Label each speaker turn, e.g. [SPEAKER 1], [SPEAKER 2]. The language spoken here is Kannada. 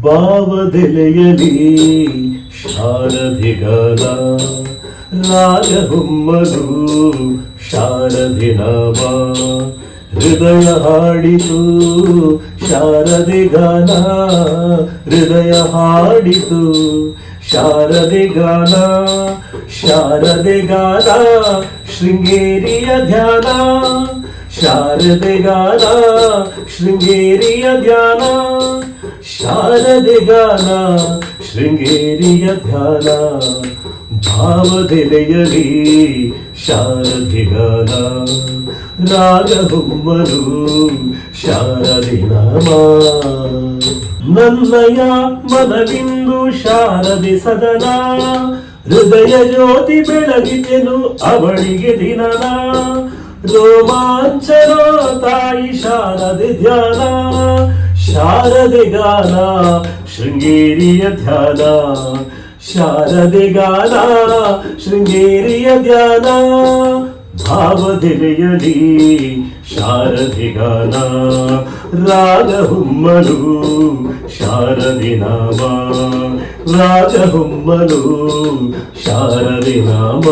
[SPEAKER 1] ಭಾವದೆಲೆಯಲಿ ಶಾರದಿಗಾನ ರಾಗಹುಮ್ಮಲು ಶಾರದಿ ನಾಮ ಹೃದಯ ಹಾಡಿತು ಶಾರದಿಗಾನ ಹೃದಯ ಹಾಡಿತು ಶಾರದಿಗಾನ ಶಾರದಿಗಾನ ಶೃಂಗೇರಿಯ ಧ್ಯಾನ ಶಾರದಿಗಾನ ಶೃಂಗೇರಿಯ ಧ್ಯಾನ ಶಾರದಿಗಾನ ಶೃಂಗೇರಿಯ ಧ್ಯಾನ ಭಾವದೆಲೆಯಲಿ ಶಾರದಿಗಾನ ರಾಗಹುಮ್ಮಲು ಶಾರದಿ ನಾಮ ನನ್ನಯ ಮನವಿಂದು ಶಾರದಿ ಸದನ ಹೃದಯ ಜ್ಯೋತಿ ಬೆಳಗಿದೆನು ಅವಳಿಗೆ ದಿನನ ರೋಮಾಂಚನ ತಾಯಿ ಶಾರದಿ ಧ್ಯಾನ ಶಾರದಿಗಾನ ಶೃಂಗೇರಿಯ ಧ್ಯಾನ ಶಾರದಿಗಾನ ಶೃಂಗೇರಿಯ ಧ್ಯಾನ ಭಾವದೆಲೆಯಲಿ ಶಾರದಿಗಾನ ರಾಗಹುಮ್ಮಲು ಶಾರದಿ ನಾಮ ರಾಗಹುಮ್ಮಲು ಶಾರದಿ ನಾಮ